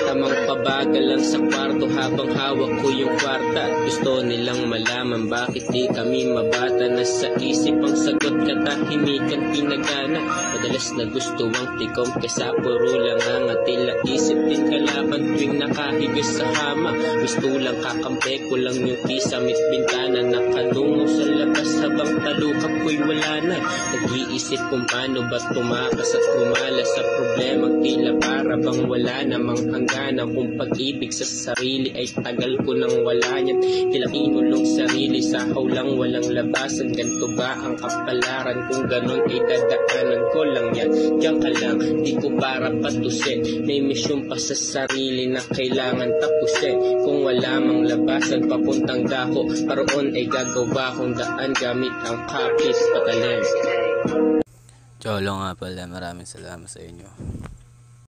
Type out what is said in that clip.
Tamang pabagal lang sa kwarto habang hawak ko yung kwarta. Gusto nilang malaman bakit di kami mabata. Nasa isip ang sagot, katahimikan pinagana. Madalas na gusto ang tikom kesa puro lang ang tila isip din kalaban tuwing nakahiga sa hama. Gusto lang kakampi ko lang yung kisamit bintana. Nakadungo sa labas habang talukap ko'y wala na. Nag-iisip kung paano ba tumakas at gumala sa problema. Tila para bang wala namang hangganan. Kung pag-ibig sa sarili ay tagal ko nang wala niyan. Tila inulong sarili sa hawlang walang labasan. Ganto ba ang kapalaran? Kung ganon ay dadaanan ko lang yan. Diyan ka lang, di ko para patusin. May misyon pa sa sarili na kailangan tapusin. Kung wala mang labasan papuntang dako, paroon ay gagawa kong daan gamit ang kapis patalim. Cholo nga pala, maraming salamat sa inyo.